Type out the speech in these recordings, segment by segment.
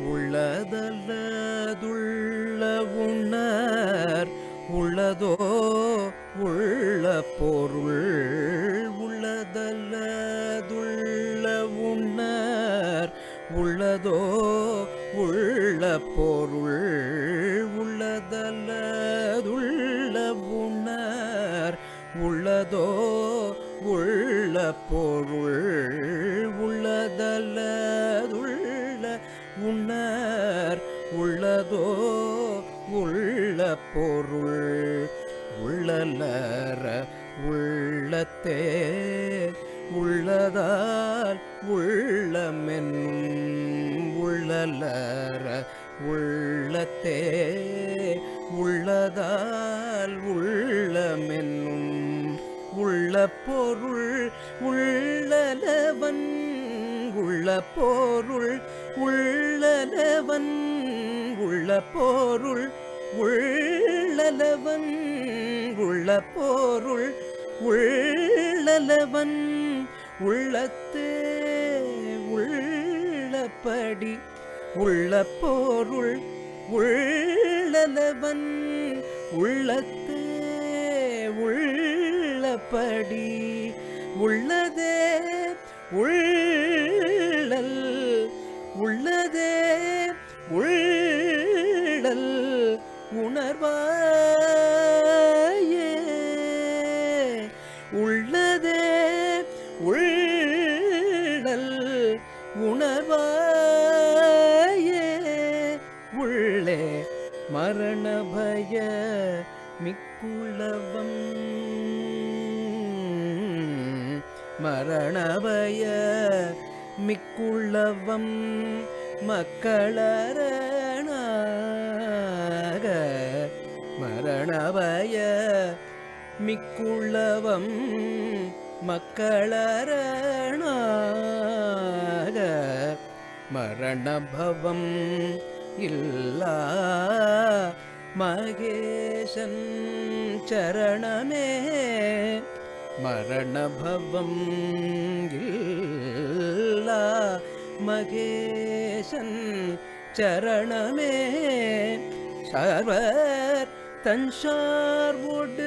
உள்ளதல்லதுள்ள உணர் உள்ளதோ உள்ள பொருள் உள்ளதல்லதுள்ள உணர் உள்ளதோ உள்ள பொருள் உள்ளதல்லதுள்ள உணர் உள்ளதோ உள்ள பொருள் உள்ளதல்லதுள்ள உணர் உள்ளதோ உள்ள பொருள் உள்ளலற உள்ளத்தே உள்ளதால் உள்ளமென்னும் உள்ளலற உள்ளத்தே உள்ளதால் உள்ளமென்னும் உள்ள பொருள் உள்ளலவன் உள்ள பொருள் உள்ளலவன் உள்ள பொருள் உள்ளலவன் உள்ள பொருள் உள்ளலவன் உள்ளத்தே உள்ளபடி உள்ள பொருள் உள்ளலவன் உள்ளத்தே உள்ளபடி உள்ளதே உள்ளல் உள்ளதே உள்ளல் உணர்வாயே உள்ளதே உள்ளல் உணர்வாயே உள்ளே மரணபய மிக்குளவம் மரணபய மிக்குளவம் மக்களரணாக மரணபய மிக்குளவம் மக்களரணாக மரணபவம் இல்லா மகேசன் சரணமே மரணபவம் இல்லா மகேசன் சரணமே சார்வர் தன் சார்வோடு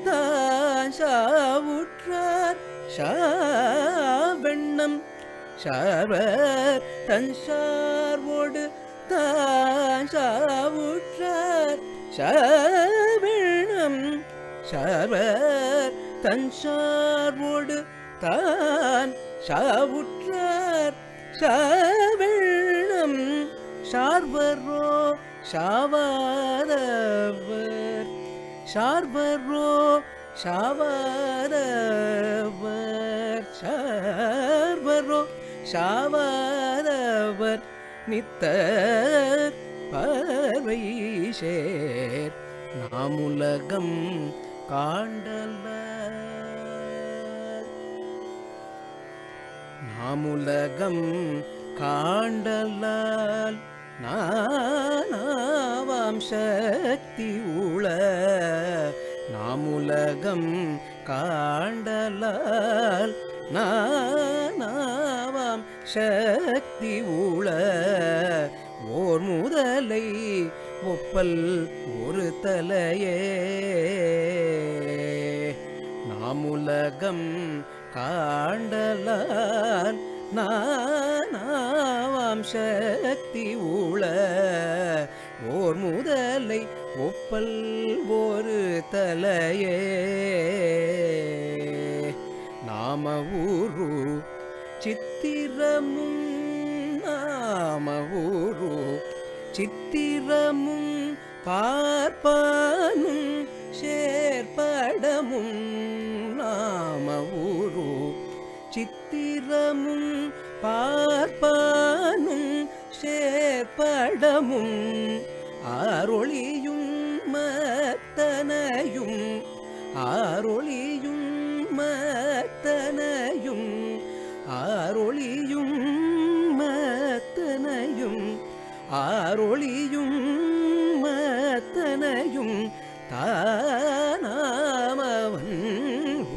தான் சாவுற்றார் சாவெண்ணம் சார்வர் தன் சார்வோடு தான் சாவுற்றார் சாவெண்ணம் சார்வர் தன் சார்வோடு தான் சாவுற்றார் சாவெண்ணம் சார்வரோ சாவாதவர் சார்வரோ சாவாதவர் சார்வரோ சாவாதவர் நித்தர் பார்வை சேர் நாமுலகம் காண்டல நாமுலகம் காண்டலால் நானாவாம் சக்தி உள நாமுலகம் காண்டலால் நானாவாம் சக்தி உள ஓர் முதலை ஒப்பல் ஒரு தலையே நாமுலகம் காண்டலால் நானாவாம் சக்தி உள ஓர் முதலை ஒப்பல் ஒரு தலையே நாம ஊரு சித்திரமும் நாம ஊரு சித்திரமும் பார்ப்பானும் சேர்ப்படமும் நாம ஊரு சித்திரமும் பார்ப்பானும் சேர்ப்படமும் ஆரொளியும் மத்தனையும் ஆரொளியும் மத்தனையும் ஆரொளியும் மத்தனையும் ஆரொளியும் மத்தனையும் தானாமவன்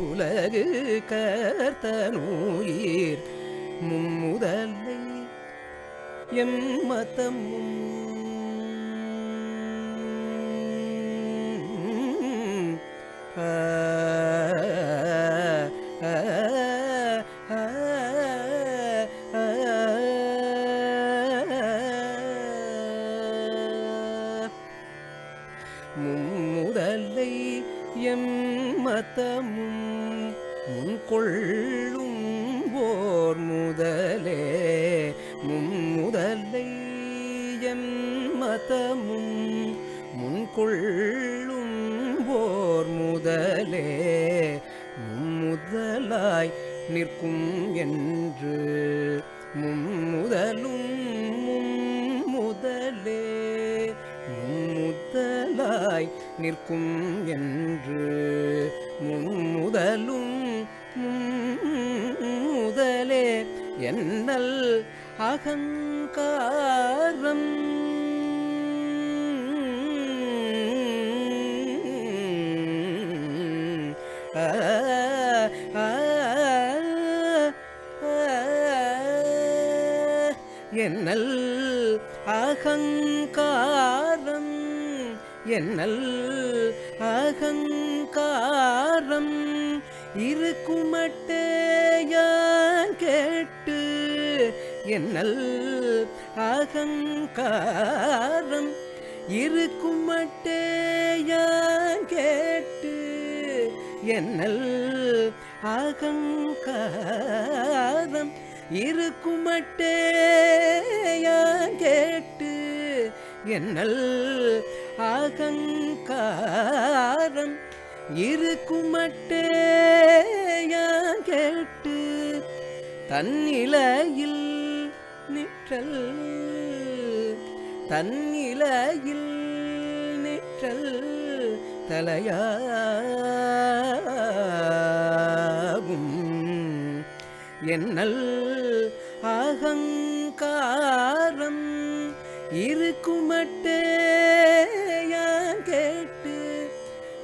உலகு கர்த்தனுயிர் மும்முதலை எம்மதமும் மும்முதலை எம்மதமும் முன்கொள்ளும் ஓர் முதலே மும்முதலை எம்மதமும் முன்கொள்ளும் ஓர் முதலே மும்முதலாய் நிற்கும் என்று மும்முதலும் மும்முதலே மும்முதலாய் நிற்கும் என்று மும்முதலும் மும்முதலே என்னல் அகங்காரம் என்னல் அகங்காரம் என்னல் அகங்காரம் இருக்குமட்டே யான் கேட்டு என்னல் அகங்காரம் இருக்குமட்டே யான் கேட்டு என்னல் அகங்காரம் இருக்குமட்டே யான் கேட்டு என்னல் அகங்காரம் இருக்குமட்டே யான் கேட்டு தன்னிலையில் நிற்றல் தன்னிலையில் நிற்றல் தலையாகும் என்னல் அகங்காரம் இருக்குமட்டே யான் கேட்டு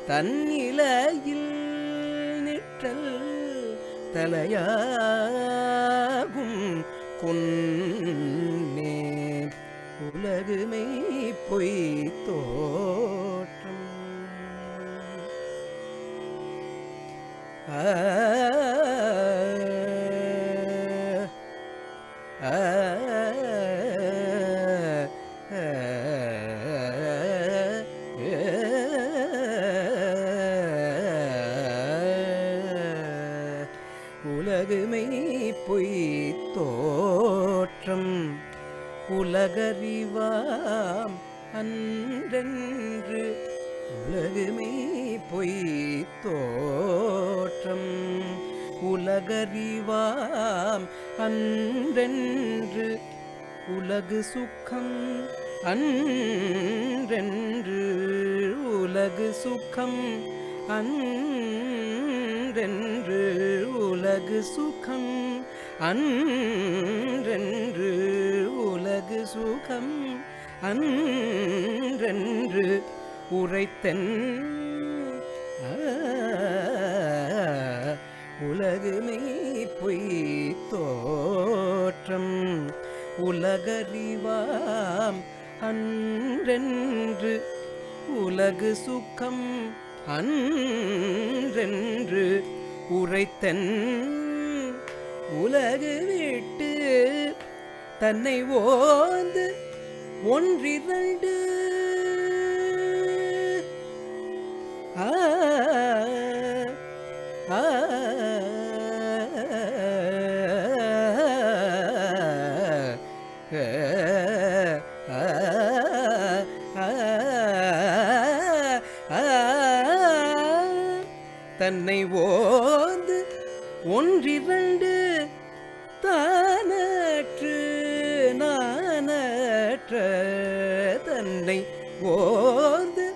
தன்னிலையில் நிற்றல் தலையாகும் கொன்னே உலகுமை பொய் தோற்றம் உலகுமை பொய் தோற்றம் உலகறிவாம் அன்றென்று உலகுமை பொய் தோற்றம் உலகறிவாம் அன்றென்று உலகு சுகம் அன்றென்று உலகு சுகம் அன்றென்று உலகு சுகம் அன்றென்று உலகு சுகம் அன்றென்று உரைத்தன் உலகுமை பொய் தோற்றம் உலகறிவாம் அன்றென்று உலகு சுகம் அன்றென்று உரைத்தன் உலகு விட்டு தன்னை ஓந்து ஒன்றிரண்டு தன்னை ஓந்து ஒன்றிரண்டு தானற்று நானற்ற தன்னை ஓந்து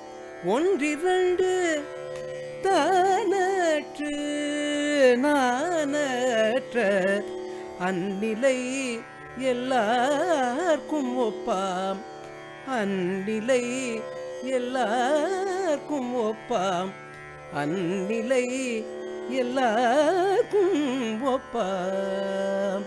ஒன்றிரண்டு தானற்று நானற்ற அந்நிலை எல்லார்க்கும் ஒப்பாம் அந்நிலை எல்லார்க்கும் ஒப்பாம் அந்நிலை எல்லார்க்கும் ஒப்பாம்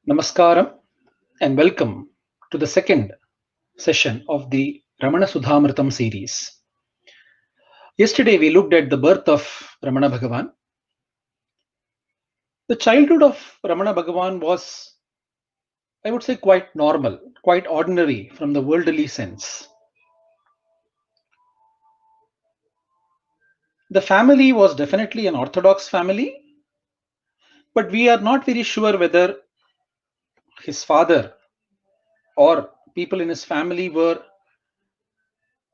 Namaskaram and welcome to the second session of the Ramana Sudhamritam series. Yesterday we looked at the birth of Ramana Bhagavan. The childhood of Ramana Bhagavan was, I would say, quite normal, quite ordinary from the worldly sense. The family was definitely an orthodox family, but we are not very sure whether his father or people in his family were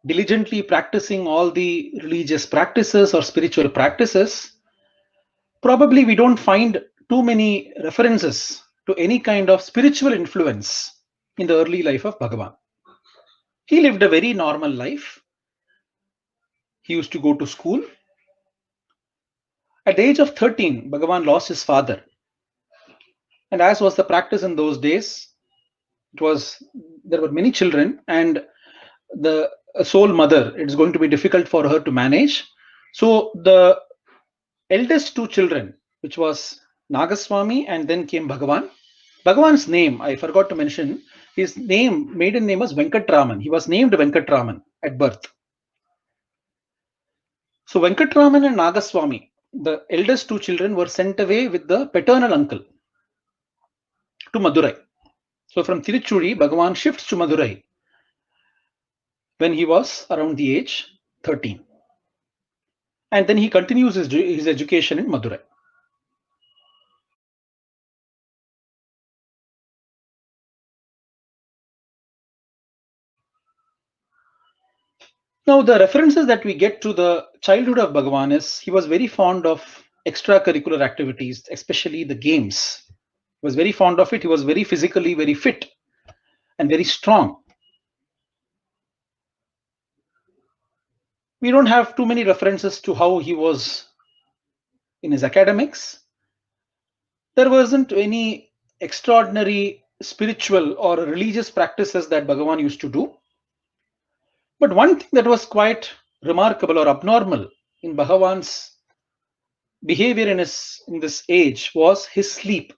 diligently practicing all the religious practices or spiritual practices. Probably we don't find too many references to any kind of spiritual influence in the early life of Bhagavan. He lived a very normal life. He used to go to school. At the age of 13, Bhagavan lost his father. And as was the practice in those days, it was there were many children, and the sole mother, it's going to be difficult for her to manage. So the eldest two children, which was Nagaswami and then came Bhagavan. Bhagavan's name, I forgot to mention, his name, maiden name was Venkatraman. He was named Venkatraman at birth. So Venkatraman and Nagaswami, the eldest two children, were sent away with the paternal uncle to Madurai. So from Tiruchuri, Bhagavan shifts to Madurai when he was around the age 13. And then he continues his education in Madurai. Now, the references that we get to the childhood of Bhagavan is he was very fond of extracurricular activities, especially the games. He was very fond of it. He was very physically very fit and very strong. We don't have too many references to how he was in his academics. There wasn't any extraordinary spiritual or religious practices that Bhagavan used to do. But one thing that was quite remarkable or abnormal in Bhagavan's behavior in this age was his sleep.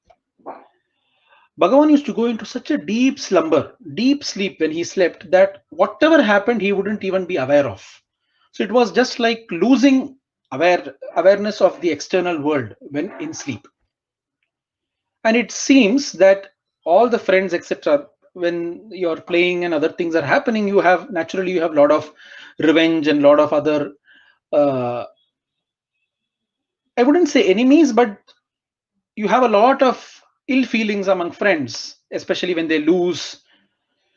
Bhagavan used to go into such a deep slumber, deep sleep when he slept, that whatever happened he wouldn't even be aware of. So it was just like losing awareness of the external world when in sleep. And it seems that all the friends, etc., when you're playing and other things are happening, you have a lot of revenge and a lot of other uh, I wouldn't say enemies, but you have a lot of ill feelings among friends, especially when they lose.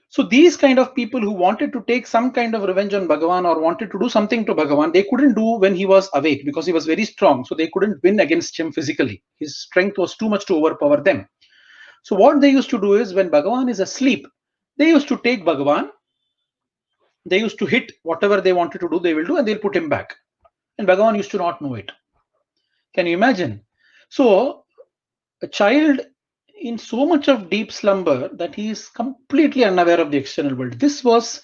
So these kind of people who wanted to take some kind of revenge on Bhagavan or wanted to do something to Bhagavan, they couldn't do when he was awake because he was very strong. So they couldn't win against him physically. His strength was too much to overpower them. So what they used to do is when Bhagavan is asleep, they used to take Bhagavan, they used to hit whatever they wanted to do, they will do, and they'll put him back. And Bhagavan used to not know it. Can you imagine? So a child in so much of deep slumber that he is completely unaware of the external world. This was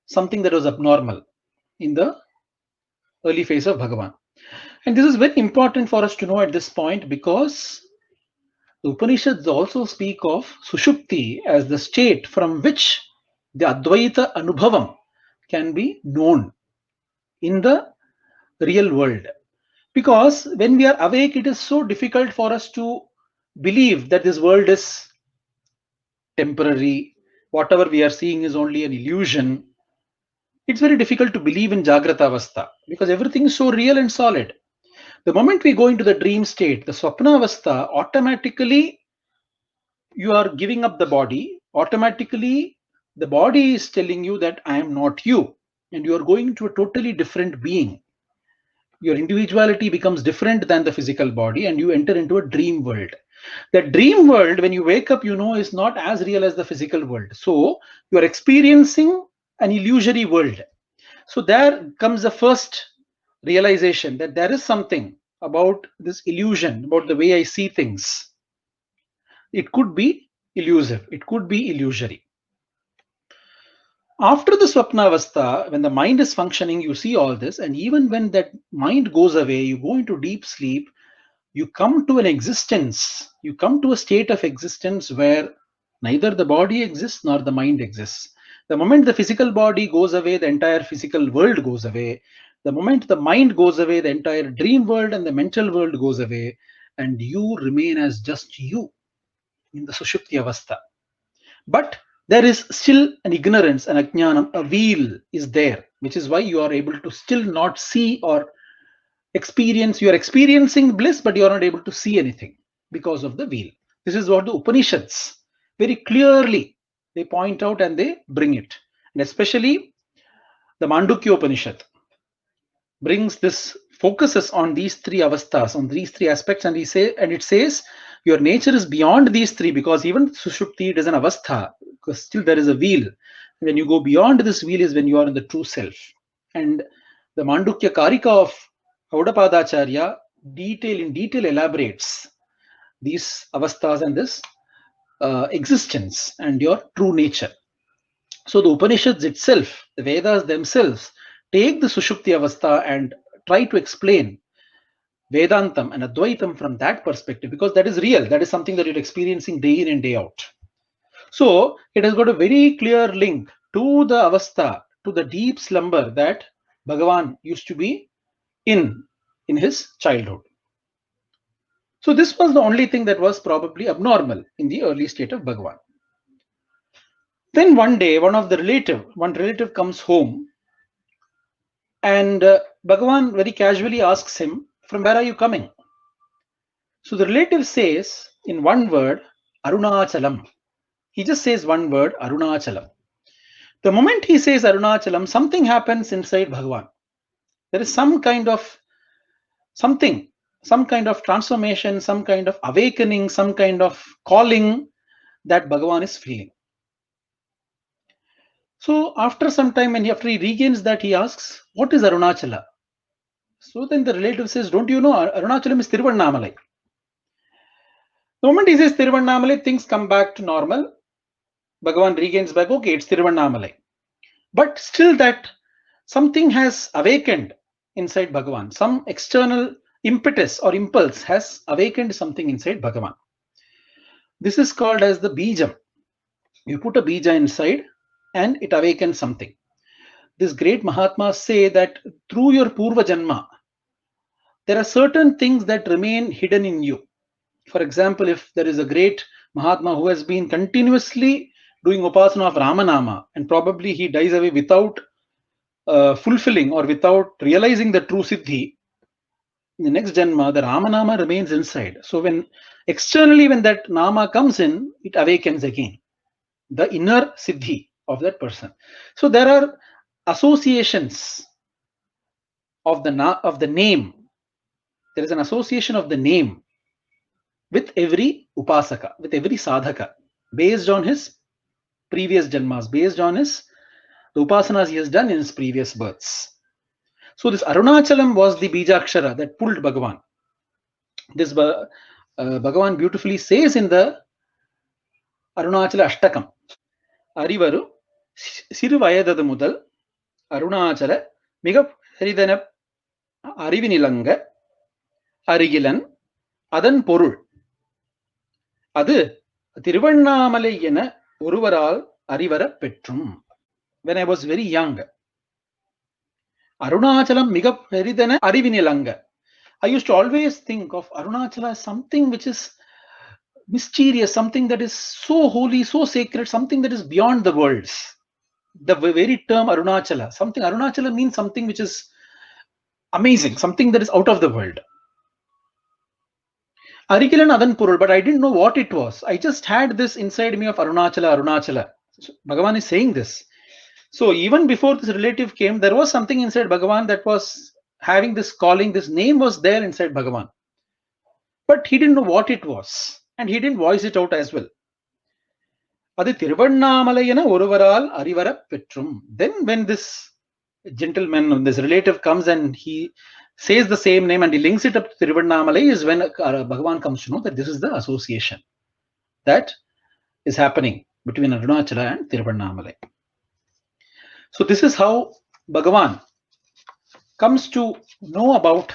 something that was abnormal in the early phase of Bhagavan. And this is very important for us to know at this point because the Upanishads also speak of Sushupti as the state from which the Advaita Anubhavam can be known in the real world. Because when we are awake, it is so difficult for us to believe that this world is temporary, whatever we are seeing is only an illusion. It's very difficult to believe in Jagrata Avastha because everything is so real and solid. The moment we go into the dream state, the Swapna Avastha, automatically you are giving up the body. Automatically, the body is telling you that I am not you, and you are going to a totally different being. Your individuality becomes different than the physical body, and you enter into a dream world. The dream world, when you wake up, you know, is not as real as the physical world. So you are experiencing an illusory world. So there comes the first realization that there is something about this illusion, about the way I see things. It could be elusive, it could be illusory. After the Swapna Avastha, when the mind is functioning, you see all this, and even when that mind goes away, you go into deep sleep. you come to an existence, you come to a state of existence where neither the body exists nor the mind exists. The moment the physical body goes away, the entire physical world goes away. The moment the mind goes away, the entire dream world and the mental world goes away, and you remain as just you in the Sushupti Avastha. But there is still an ignorance, an ajnanam, a veil is there, which is why you are able to still not see or experience. You are experiencing bliss, but you are not able to see anything because of the veil. This is what the Upanishads very clearly they point out and they bring it. And especially the Mandukya Upanishad brings this, focuses on these three avasthas, on these three aspects, and it says your nature is beyond these three, because even Sushupti, it is an avastha, because still there is a veil. When you go beyond this veil is when you are in the true self. And the Mandukya Karika of Gaudapadacharya in detail elaborates these avasthas and this existence and your true nature. So the Upanishads itself, the Vedas themselves, take the Sushupti Avastha and try to explain Vedantam and Advaitam from that perspective, because that is real. That is something that you're experiencing day in and day out. So it has got a very clear link to the Avastha, to the deep slumber that Bhagavan used to be in his childhood. So this was the only thing that was probably abnormal in the early state of Bhagavan. Then one day, one relative comes home, and Bhagavan very casually asks him, "From where are you coming?" So the relative says in one word, Arunachalam. He just says one word, Arunachalam. The moment he says Arunachalam, something happens inside Bhagavan. There is some kind of transformation, some kind of awakening, some kind of calling that Bhagavan is feeling. So after some time, and after he regains that, he asks, "What is Arunachala?" So then the relative says, "Don't you know Arunachalam is Tiruvannamalai?" The moment he says Tiruvannamalai, things come back to normal. Bhagavan regains back, okay, it's Tiruvannamalai. But still that something has awakened inside Bhagavan. Some external impetus or impulse has awakened something inside Bhagavan. This is called as the bijam. You put a bija inside and it awakens something. These great Mahatmas say that through your Purva Janma, there are certain things that remain hidden in you. For example, if there is a great Mahatma who has been continuously doing upasana of Ramanama, and probably he dies away without fulfilling or without realizing the true Siddhi, in the next Janma, the Ramanama remains inside. So when externally, when that Nama comes in, it awakens again the inner Siddhi of that person. So there are associations of the name. There is an association of the name with every upasaka, with every sadhaka, based on his previous janmas, based on the upasanas he has done in his previous births. So this Arunachalam was the Bijakshara that pulled Bhagavan. This Bhagavan beautifully says in the Arunachala Ashtakam, Arivaru Siruvayadadu Mudal Arunachala Miga Haridana Arivinilanga Arigilan Adan Porul Adu Tiruvannamalai Ena Uruvaral Arivara Petrum. When I was very young, Arunachalam Miga Haridana Arivinilanga. I used to always think of Arunachala as something which is mysterious, something that is so holy, so sacred, something that is beyond the worlds. The very term Arunachala means something which is amazing, something that is out of the world. Arigilan Adan Purul, but I didn't know what it was. I just had this inside me of Arunachala. So Bhagavan is saying this. So even before this relative came, there was something inside Bhagavan that was having this calling. This name was there inside Bhagavan. But he didn't know what it was. And he didn't voice it out as well. Adu Tiruvannamalaiana Oruvaral Arivara Petrum. Then when this gentleman, this relative comes and he says the same name and he links it up to Tiruvannamalai, is when Bhagavan comes to know that this is the association that is happening between Arunachala and Tiruvannamalai. So this is how Bhagavan comes to know about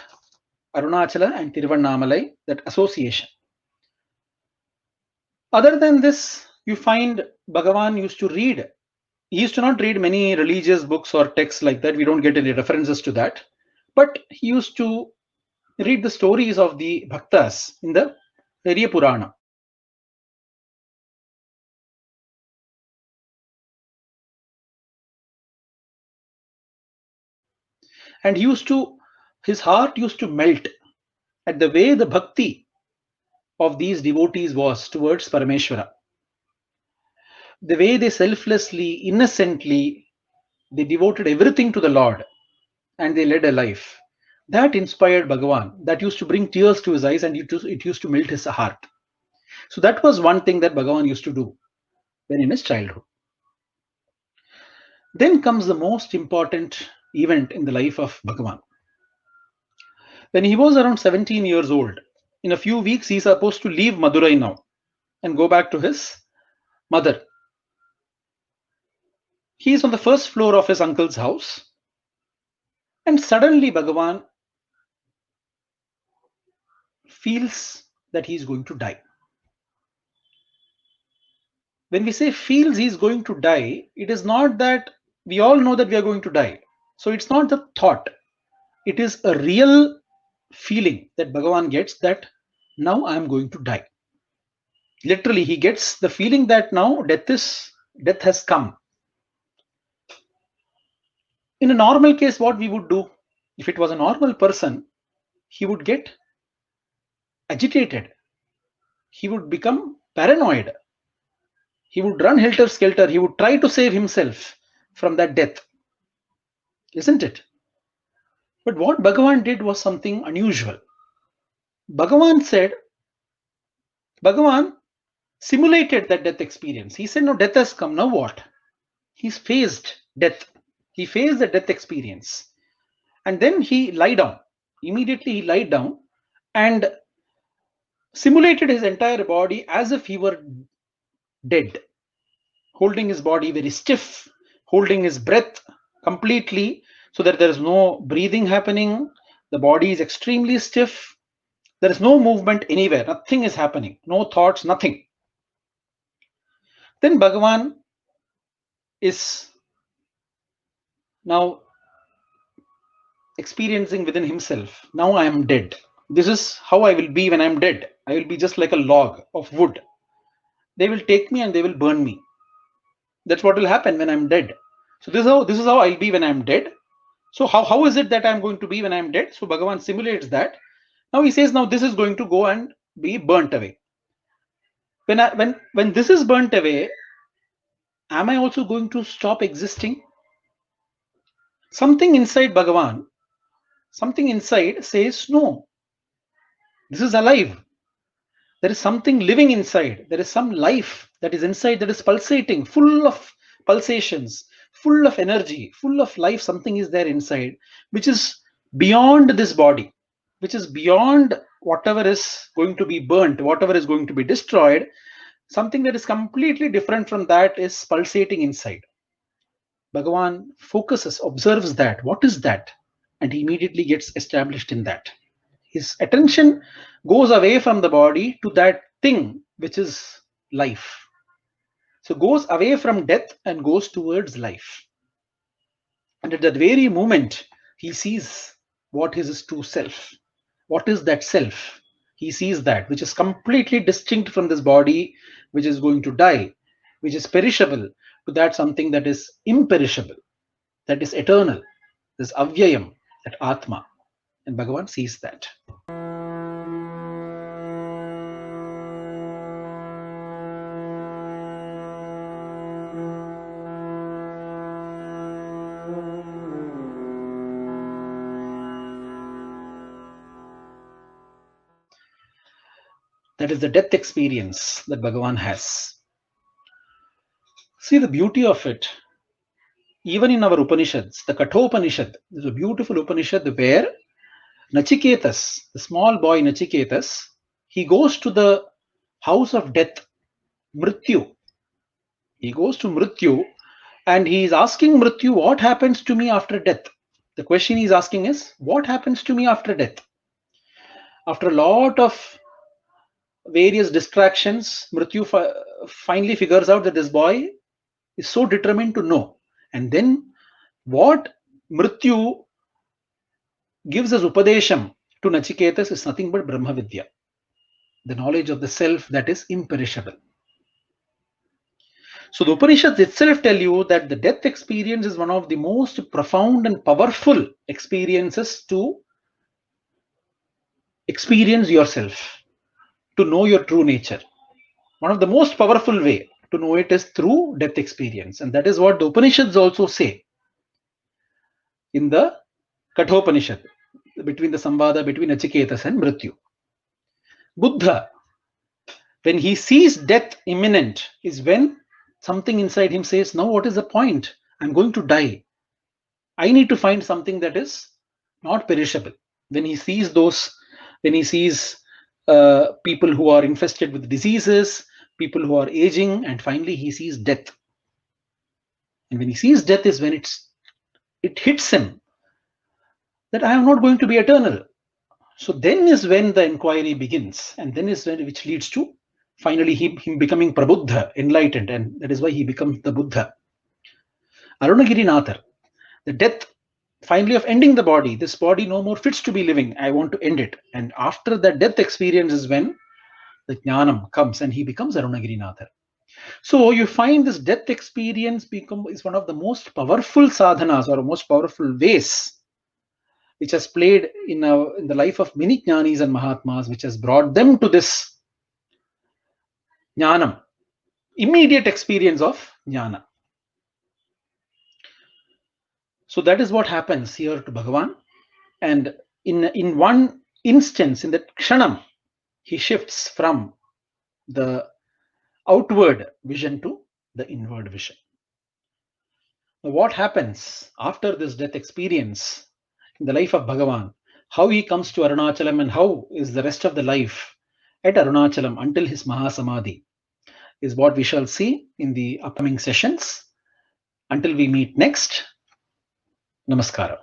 Arunachala and Tiruvannamalai, that association. Other than this, you find Bhagavan used to read. He used to not read many religious books or texts like that. We don't get any references to that. But he used to read the stories of the Bhaktas in the Periya Purana. And his heart used to melt at the way the bhakti of these devotees was towards Parameshwara. The way they selflessly, innocently, they devoted everything to the Lord and they led a life. That inspired Bhagavan. That used to bring tears to his eyes and it used to melt his heart. So that was one thing that Bhagavan used to do when in his childhood. Then comes the most important event in the life of Bhagavan. When he was around 17 years old, in a few weeks, he's supposed to leave Madurai now and go back to his mother. He is on the first floor of his uncle's house, and suddenly Bhagavan feels that he is going to die. When we say feels he is going to die, it is not that we all know that we are going to die. So it's not the thought. It is a real feeling that Bhagavan gets that now I am going to die. Literally, he gets the feeling that now death has come. In a normal case, what we would do, if it was a normal person, he would get agitated. He would become paranoid. He would run helter-skelter. He would try to save himself from that death. Isn't it? But what Bhagavan did was something unusual. Bhagavan simulated that death experience. He said, no, death has come. Now what? He's faced death. He faced the death experience. And then he lied down. Immediately he lied down and simulated his entire body as if he were dead, holding his body very stiff, holding his breath completely so that there is no breathing happening. The body is extremely stiff. There is no movement anywhere. Nothing is happening. No thoughts, nothing. Then Bhagavan is now experiencing within himself, now I am dead. This is how I will be when I am dead. I will be just like a log of wood. They will take me and they will burn me. That's what will happen when I'm dead. So this is how I'll be when I'm dead. So how is it that I'm going to be when I'm dead? So Bhagavan simulates that. Now he says, now this is going to go and be burnt away. When this is burnt away, am I also going to stop existing? Something inside Bhagavan, something inside says, no, this is alive. There is something living inside. There is some life that is inside that is pulsating, full of pulsations, full of energy, full of life. Something is there inside, which is beyond this body, which is beyond whatever is going to be burnt, whatever is going to be destroyed. Something that is completely different from that is pulsating inside. Bhagavan focuses, observes that. What is that? And he immediately gets established in that. His attention goes away from the body to that thing which is life. So goes away from death and goes towards life. And at that very moment, he sees what is his true self. What is that self? He sees that, which is completely distinct from this body, which is going to die, which is perishable, to that something that is imperishable, that is eternal, this avyayam, that Atma. And Bhagavan sees that. That is the death experience that Bhagavan has. See the beauty of it. Even in our Upanishads, the Kathopanishad is a beautiful Upanishad where Nachiketas, the small boy Nachiketas, he goes to the house of death, Mrityu. He goes to Mrityu and he is asking Mrityu, what happens to me after death? The question he is asking is, what happens to me after death? After a lot of various distractions, Mrityu finally figures out that this boy is so determined to know. And then what Mrityu gives as Upadesham to Nachiketas is nothing but Brahma Vidya, the knowledge of the self that is imperishable. So the Upanishads itself tell you that the death experience is one of the most profound and powerful experiences to experience yourself, to know your true nature. One of the most powerful way to know it is through death experience. And that is what the Upanishads also say in the Kathopanishad, between the Samvada between Nachiketas and Mrityu. Buddha, when he sees death imminent, is when something inside him says, now what is the point? I'm going to die. I need to find something that is not perishable. When he sees people who are infested with diseases, people who are aging, and finally he sees death. And when he sees death is when it hits him that I am not going to be eternal. So then is when the inquiry begins, and then is when which leads to finally him becoming Prabuddha, enlightened, and that is why he becomes the Buddha. Arunagirinathar, the death finally of ending the body. This body no more fits to be living. I want to end it. And after that death experience is when the Jnanam comes and he becomes Arunagirinathar. So you find this death experience is one of the most powerful sadhanas or most powerful ways which has played in the life of many Jnanis and Mahatmas, which has brought them to this Jnanam, immediate experience of Jnana. So that is what happens here to Bhagavan. And in one instance, in that Kshanam, he shifts from the outward vision to the inward vision. Now, what happens after this death experience in the life of Bhagavan, how he comes to Arunachalam and how is the rest of the life at Arunachalam until his Mahasamadhi is what we shall see in the upcoming sessions. Until we meet next, Namaskara.